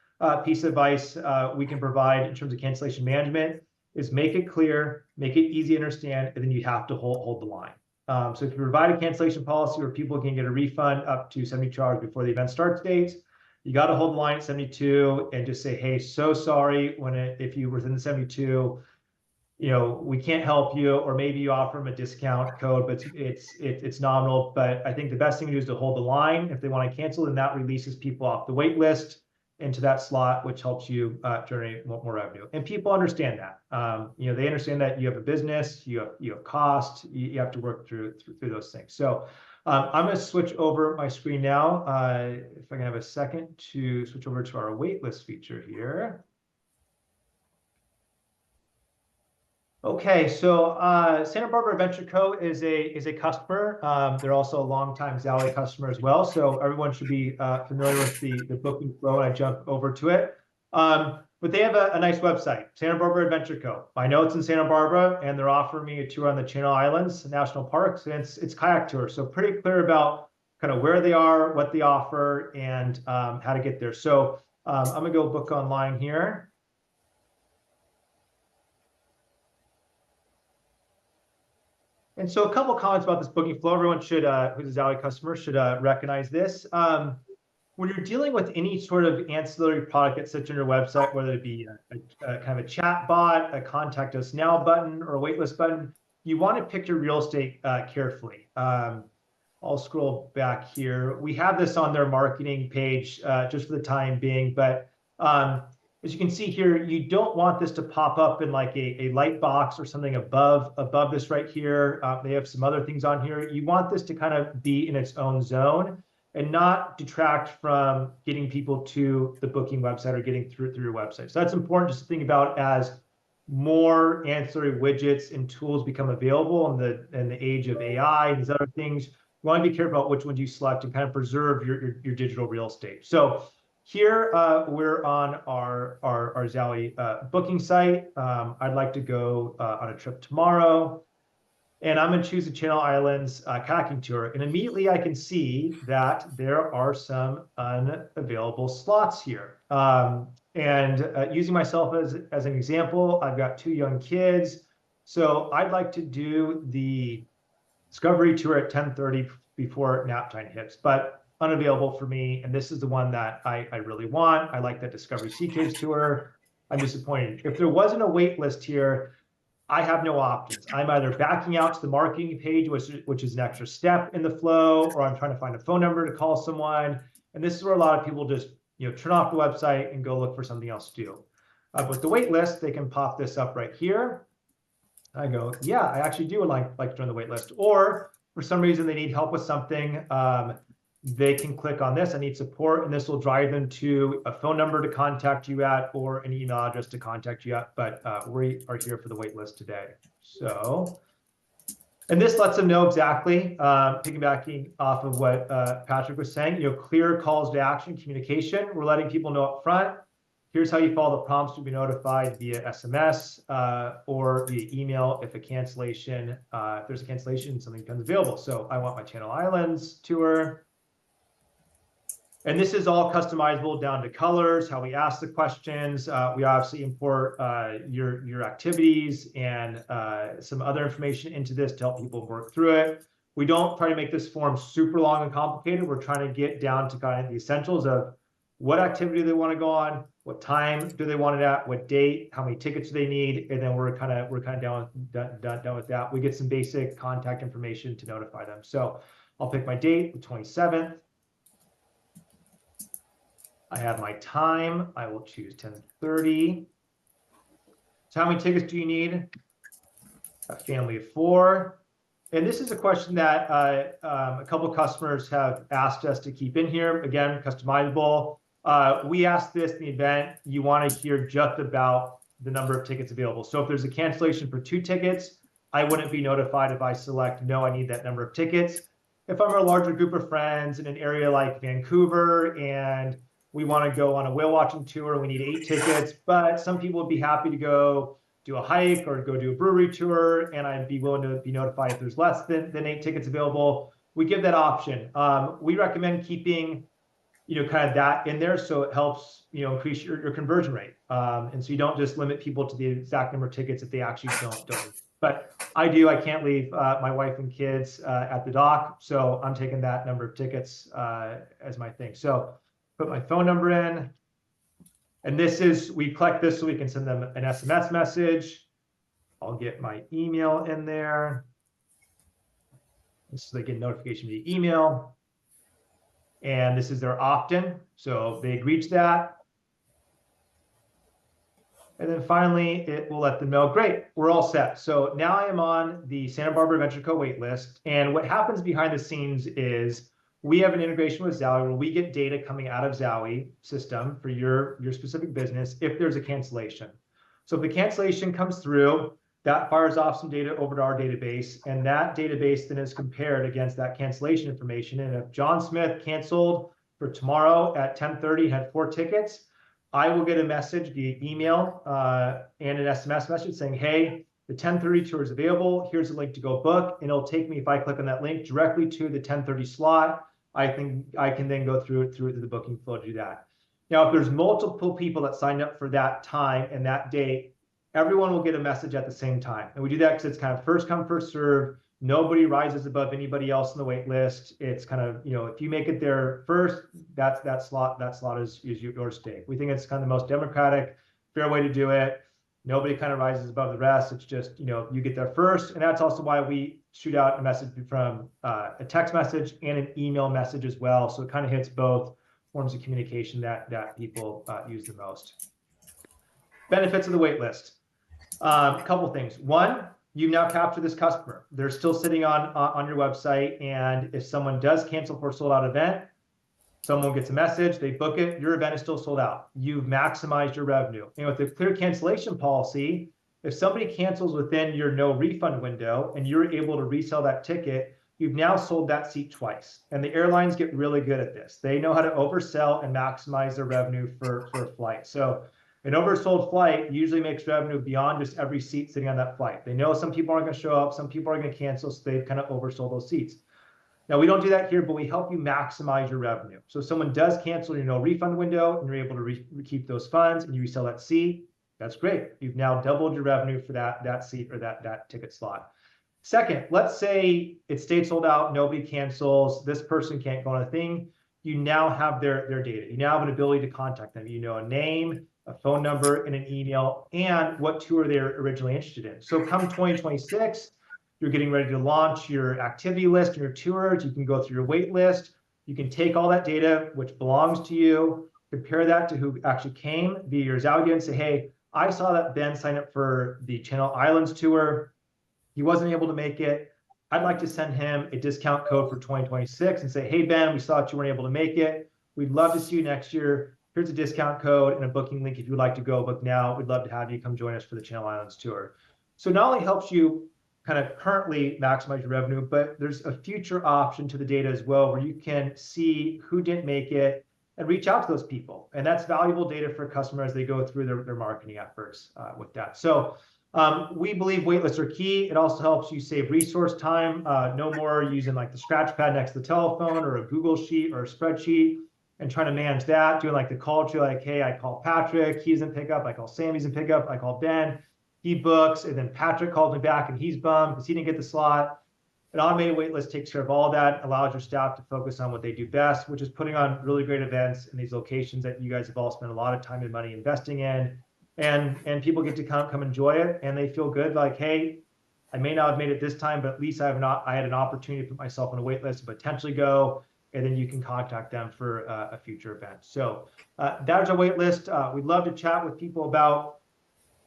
piece of advice we can provide in terms of cancellation management is make it clear, make it easy to understand, and then you have to hold the line. So if you provide a cancellation policy where people can get a refund up to 72 hours before the event starts date, you got to hold the line at 72 and just say, hey, so sorry if you were within the 72, we can't help you, or maybe you offer them a discount code, but it's nominal. But I think the best thing to do is to hold the line. If they want to cancel, then that releases people off the wait list into that slot, which helps you generate more revenue. And people understand that. They understand that you have a business, you have cost, you have to work through those things. So I'm going to switch over my screen now. If I can have a second to switch over to our waitlist feature here. Okay, so Santa Barbara Adventure Co. is a customer. They're also a longtime Zally customer as well. So everyone should be familiar with the booking flow, and I jump over to it. But they have a nice website, Santa Barbara Adventure Co. I know it's in Santa Barbara, and they're offering me a tour on the Channel Islands National Parks, and it's kayak tour. So pretty clear about kind of where they are, what they offer, and how to get there. So I'm gonna go book online here. And so a couple comments about this booking flow. Everyone should, who's a Zowie customer, should recognize this. When you're dealing with any sort of ancillary product that sits on your website, whether it be a kind of a chat bot, a contact us now button, or a waitlist button, you want to pick your real estate carefully. I'll scroll back here. We have this on their marketing page just for the time being, but as you can see here, you don't want this to pop up in like a light box or something above this right here. They have some other things on here. You want this to kind of be in its own zone and not detract from getting people to the booking website or getting through your website. So that's important just to think about as more ancillary widgets and tools become available in the age of AI and these other things. You want to be careful about which ones you select and kind of preserve your digital real estate. So here we're on our Zowie booking site. I'd like to go on a trip tomorrow. And I'm going to choose the Channel Islands kayaking tour. And immediately I can see that there are some unavailable slots here. Using myself as an example, I've got 2 young kids. So I'd like to do the Discovery tour at 10:30 before nap time hits, but unavailable for me. And this is the one that I really want. I like that Discovery Sea Caves tour. I'm disappointed. If there wasn't a wait list here, I have no options. I'm either backing out to the marketing page, which is an extra step in the flow, or I'm trying to find a phone number to call someone. And this is where a lot of people just turn off the website and go look for something else to do. With the wait list, they can pop this up right here. I go, yeah, I actually do like to join the wait list. Or for some reason they need help with something, they can click on this, I need support, and this will drive them to a phone number to contact you at or an email address to contact you at. But we are here for the wait list today. So, and this lets them know exactly, piggybacking off of what Patrick was saying, clear calls to action, communication. We're letting people know up front. Here's how you follow the prompts to be notified via SMS or via email if there's a cancellation, something becomes available. So I want my Channel Islands tour. And this is all customizable down to colors, how we ask the questions. We obviously import your activities and some other information into this to help people work through it. We don't try to make this form super long and complicated. We're trying to get down to kind of the essentials of what activity they want to go on, what time do they want it at, what date, how many tickets do they need, and then we're kind of done with that. We get some basic contact information to notify them. So I'll pick my date, the 27th. I have my time. I will choose 10:30. So how many tickets do you need? A family of 4. And this is a question that a couple of customers have asked us to keep in here. Again, customizable. We asked this in the event, you want to hear just about the number of tickets available. So if there's a cancellation for 2 tickets, I wouldn't be notified if I select, no, I need that number of tickets. If I'm a larger group of friends in an area like Vancouver and we want to go on a whale watching tour, we need 8 tickets, but some people would be happy to go do a hike or go do a brewery tour, and I'd be willing to be notified if there's less than 8 tickets available. We give that option. We recommend keeping kind of that in there so it helps increase your conversion rate. And so you don't just limit people to the exact number of tickets if they actually don't. But I can't leave my wife and kids at the dock, so I'm taking that number of tickets as my thing. So put my phone number in, and we collect this so we can send them an SMS message. I'll get my email in there so they get notification via email. And this is their opt-in, so they agree to that. And then finally, it will let them know, great, we're all set. So now I am on the Santa Barbara Adventure Co. waitlist. And what happens behind the scenes is we have an integration with Zowie where we get data coming out of Zowie system for your specific business if there's a cancellation. So if the cancellation comes through, that fires off some data over to our database, and that database then is compared against that cancellation information. And if John Smith canceled for tomorrow at 10:30 and had 4 tickets, I will get a message via email and an SMS message saying, hey, the 10:30 tour is available. Here's a link to go book. And it'll take me, if I click on that link, directly to the 10:30 slot. I can then go through the booking flow to do that. Now, if there's multiple people that signed up for that time and that date, everyone will get a message at the same time. And we do that because it's kind of first come, first serve. Nobody rises above anybody else on the wait list. It's kind of, if you make it there first, that slot is yours to take. We think it's kind of the most democratic, fair way to do it. Nobody kind of rises above the rest. It's just, you get there first. And that's also why we shoot out a message from a text message and an email message as well. So it kind of hits both forms of communication that people use the most. Benefits of the wait list. A couple things. One, you now capture this customer. They're still sitting on your website. And if someone does cancel for a sold out event, someone gets a message, they book it, your event is still sold out. You've maximized your revenue. And with the clear cancellation policy, if somebody cancels within your no refund window and you're able to resell that ticket, you've now sold that seat twice. And the airlines get really good at this. They know how to oversell and maximize their revenue for a flight. So an oversold flight usually makes revenue beyond just every seat sitting on that flight. They know some people aren't going to show up, some people are going to cancel, so they've kind of oversold those seats. Now, we don't do that here, but we help you maximize your revenue. So if someone does cancel your no refund window and you're able to keep those funds and you resell that seat, that's great. You've now doubled your revenue for that seat or that ticket slot. Second, let's say it stayed sold out, nobody cancels, this person can't go on a thing. You now have their data. You now have an ability to contact them. You know a name, a phone number, and an email, and what tour they're originally interested in. So come 2026, you're getting ready to launch your activity list and your tours. You can go through your wait list. You can take all that data, which belongs to you, compare that to who actually came via your Zalgia and say, hey, I saw that Ben signed up for the Channel Islands tour. He wasn't able to make it. I'd like to send him a discount code for 2026 and say, hey, Ben, we saw that you weren't able to make it. We'd love to see you next year. Here's a discount code and a booking link if you'd like to go book now. We'd love to have you come join us for the Channel Islands tour. So not only helps you kind of currently maximize your revenue, but there's a future option to the data as well, where you can see who didn't make it and reach out to those people. And that's valuable data for customers as they go through their marketing efforts with that. So we believe waitlists are key. It also helps you save resource time. No more using like the scratch pad next to the telephone or a Google sheet or a spreadsheet and trying to manage that, doing like the call tree, like, hey, I call Patrick, he doesn't pick up. I call Sam, he doesn't pick up. I call Ben, he books, and then Patrick calls me back and he's bummed because he didn't get the slot. An automated waitlist takes care of all that, allows your staff to focus on what they do best, which is putting on really great events in these locations that you guys have all spent a lot of time and money investing in. And people get to come enjoy it, and they feel good, like, hey, I may not have made it this time, but at least I had an opportunity to put myself on a wait list to potentially go, and then you can contact them for a future event. So that's our wait list. We'd love to chat with people about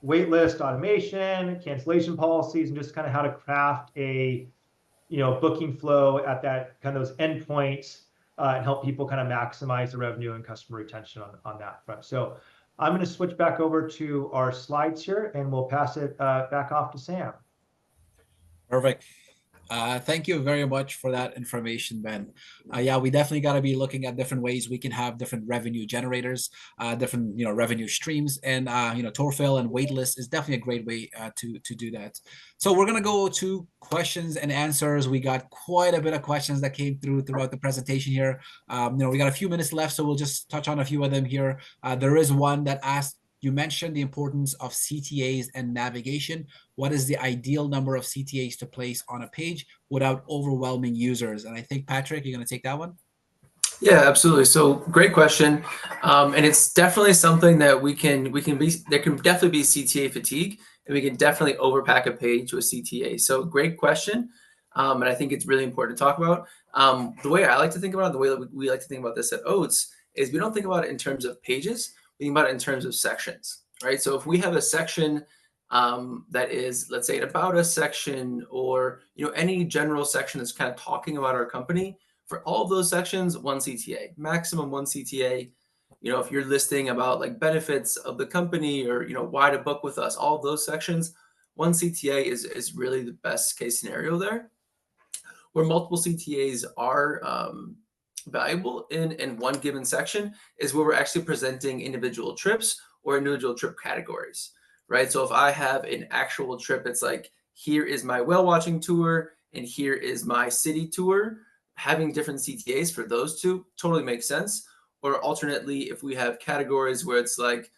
waitlist automation, cancellation policies, and just kind of how to craft a booking flow at that kind of those endpoints and help people kind of maximize the revenue and customer retention on that front. So I'm going to switch back over to our slides here, and we'll pass it back off to Sam. Perfect. Thank you very much for that information, Ben. Yeah, we definitely got to be looking at different ways we can have different revenue generators, different revenue streams, and TourFill and waitlist is definitely a great way to do that. So we're gonna go to questions and answers. We got quite a bit of questions that came throughout the presentation here. We got a few minutes left, so we'll just touch on a few of them here. There is one that asked, you mentioned the importance of CTAs and navigation. What is the ideal number of CTAs to place on a page without overwhelming users? And I think, Patrick, you're going to take that one? Yeah, absolutely. So great question. And it's definitely something that there can definitely be CTA fatigue, and we can definitely overpack a page with CTA. So great question. And I think it's really important to talk about. The way I like to think about it, the way that we like to think about this at OATS, is we don't think about it in terms of pages. We think about it in terms of sections, right? So if we have a section that is, let's say, an about us section, or any general section that's kind of talking about our company, for all of those sections, one CTA, maximum one CTA. If you're listing about like benefits of the company or why to book with us, all of those sections, one CTA is really the best case scenario there. Where multiple CTAs are valuable in one given section is where we're actually presenting individual trips or individual trip categories, right? So if I have an actual trip, it's like, here is my whale watching tour and here is my city tour. Having different CTAs for those two totally makes sense. Or alternately, if we have categories where it's like,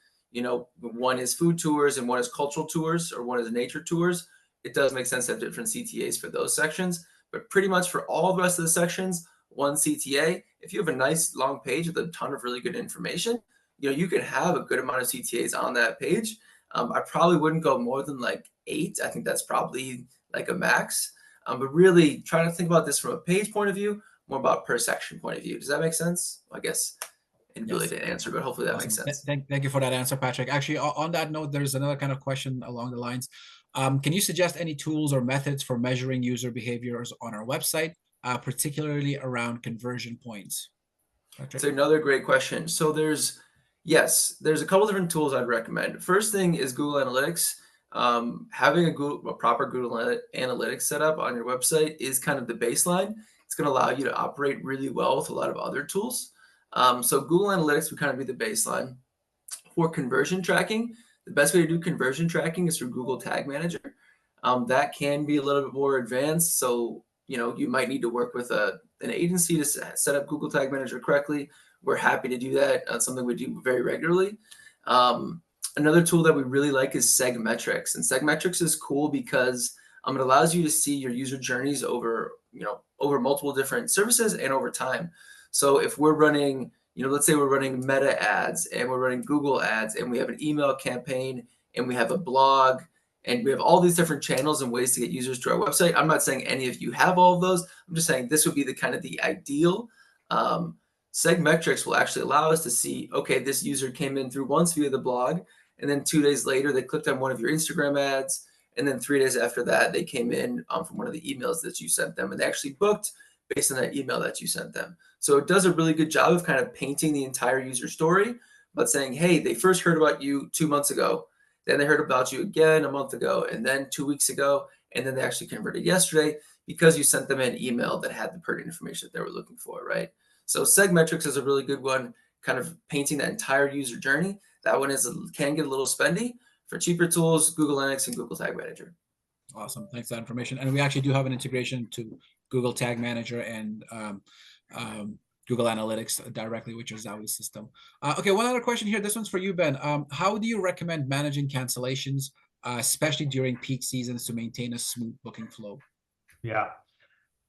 one is food tours and one is cultural tours, or one is nature tours, it does make sense to have different CTAs for those sections. But pretty much for all the rest of the sections, one CTA. If you have a nice long page with a ton of really good information, you can have a good amount of CTAs on that page. I probably wouldn't go more than like 8. I think that's probably like a max. But really trying to think about this from a page point of view, more about per section point of view. Does that make sense? I guess it really didn't answer, but hopefully that makes sense. Thank you for that answer, Patrick. Actually, on that note, there's another kind of question along the lines. Can you suggest any tools or methods for measuring user behaviors on our website, particularly around conversion points? Patrick? It's another great question. So there's a couple different tools I'd recommend. First thing is Google Analytics. Having a proper Google Analytics setup on your website is kind of the baseline. It's going to allow you to operate really well with a lot of other tools. So Google Analytics would kind of be the baseline. For conversion tracking, the best way to do conversion tracking is through Google Tag Manager. That can be a little bit more advanced. So, you might need to work with an agency to set up Google Tag Manager correctly. We're happy to do that. That's something we do very regularly. Another tool that we really like is Segmetrics. And Segmetrics is cool because it allows you to see your user journeys over multiple different services and over time. So if we're running, let's say we're running Meta ads and we're running Google ads and we have an email campaign and we have a blog and we have all these different channels and ways to get users to our website. I'm not saying any of you have all of those. I'm just saying this would be the ideal. Segmetrics will actually allow us to see, okay, this user came in through once via the blog, and then 2 days later, they clicked on one of your Instagram ads, and then 3 days after that, they came in from one of the emails that you sent them, and they actually booked based on that email that you sent them. So it does a really good job of kind of painting the entire user story, but saying, hey, they first heard about you 2 months ago, then they heard about you again a month ago, and then 2 weeks ago, and then they actually converted yesterday because you sent them an email that had the pertinent information that they were looking for, right? So Segmetrics is a really good one, kind of painting that entire user journey. That one can get a little spendy. For cheaper tools, Google Analytics and Google Tag Manager. Awesome. Thanks for that information. And we actually do have an integration to Google Tag Manager and Google Analytics directly, which is our system. Okay, one other question here. This one's for you, Ben. How do you recommend managing cancellations, especially during peak seasons, to maintain a smooth booking flow? Yeah.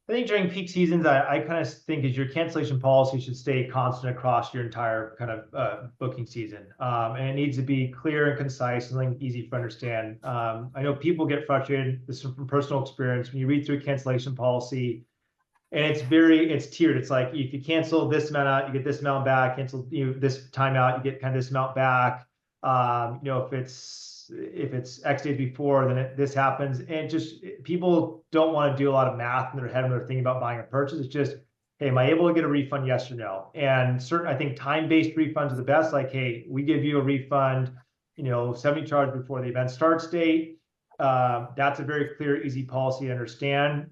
I think during peak seasons, I kind of think is your cancellation policy should stay constant across your entire kind of booking season. And it needs to be clear and concise and easy to understand. I know people get frustrated. This is from personal experience. When you read through a cancellation policy, and it's tiered. It's like if you cancel this amount out, you get this amount back. Cancel this time out, you get kind of this amount back. If it's X days before, then this happens. And just people don't want to do a lot of math in their head when they're thinking about buying a purchase. It's just, hey, am I able to get a refund? Yes or no? And I think time-based refunds are the best. Like, hey, we give you a refund, 70 charge before the event starts date. That's a very clear, easy policy to understand.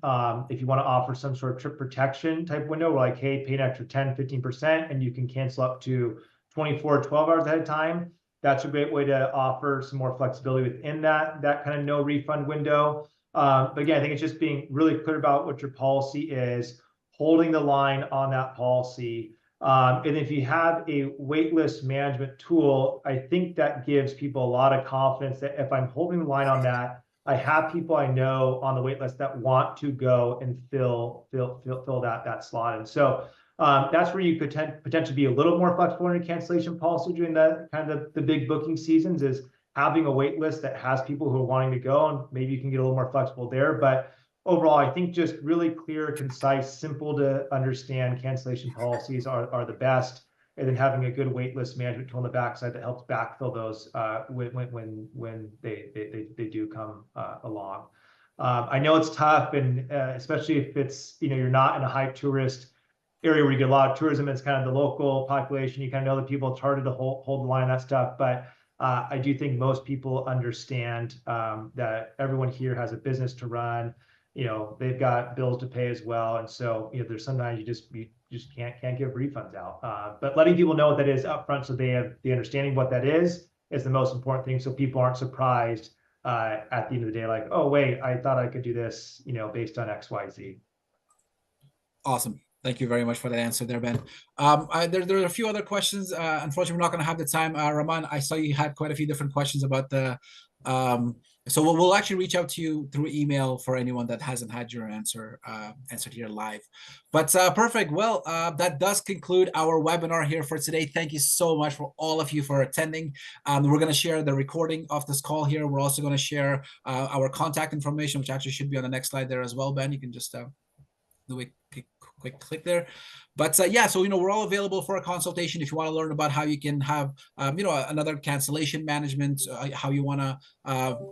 If you want to offer some sort of trip protection type window, like, hey, pay an extra 10, 15%, and you can cancel up to 24, 12 hours at a time. That's a great way to offer some more flexibility within that kind of no refund window. But again, I think it's just being really clear about what your policy is, holding the line on that policy. And if you have a waitlist management tool, I think that gives people a lot of confidence that if I'm holding the line on that, I have people I know on the waitlist that want to go and fill that slot. And so that's where you could potentially be a little more flexible in your cancellation policy during that kind of the big booking seasons, is having a wait list that has people who are wanting to go, and maybe you can get a little more flexible there. But overall, I think just really clear, concise, simple to understand cancellation policies are the best. And then having a good wait list management tool on the backside that helps backfill those when they do come along. I know it's tough, and especially if it's you're not in a high tourist area where you get a lot of tourism. It's kind of the local population. You kind of know that people, it's harder to hold the line on that stuff. But I do think most people understand that everyone here has a business to run. They've got bills to pay as well. And so there's sometimes you just can't give refunds out. But letting people know what that is upfront, so they have the understanding of what that is the most important thing. So people aren't surprised at the end of the day, like, oh wait, I thought I could do this, based on X, Y, Z. Awesome. Thank you very much for that answer there, Ben. There are a few other questions. Unfortunately, we're not going to have the time. Rahman, I saw you had quite a few different questions about the So we'll actually reach out to you through email for anyone that hasn't had your answer answered here live. But perfect. Well, that does conclude our webinar here for today. Thank you so much for all of you for attending. We're going to share the recording of this call here. We're also going to share our contact information, which actually should be on the next slide there as well, Ben. You can just do a quick click there. But yeah, so we're all available for a consultation if you want to learn about how you can have another cancellation management, how you want to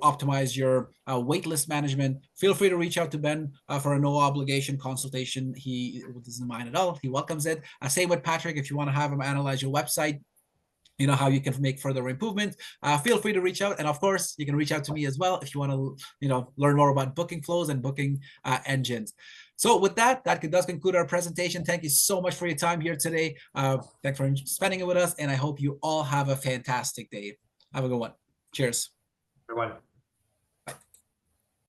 optimize your waitlist management. Feel free to reach out to Ben for a no obligation consultation. He doesn't mind at all. He welcomes it. Same with Patrick. If you want to have him analyze your website, how you can make further improvement, feel free to reach out. And of course, you can reach out to me as well if you want to, learn more about booking flows and booking engines. So with that does conclude our presentation. Thank you so much for your time here today. Thanks for spending it with us. And I hope you all have a fantastic day. Have a good one. Cheers. Everyone.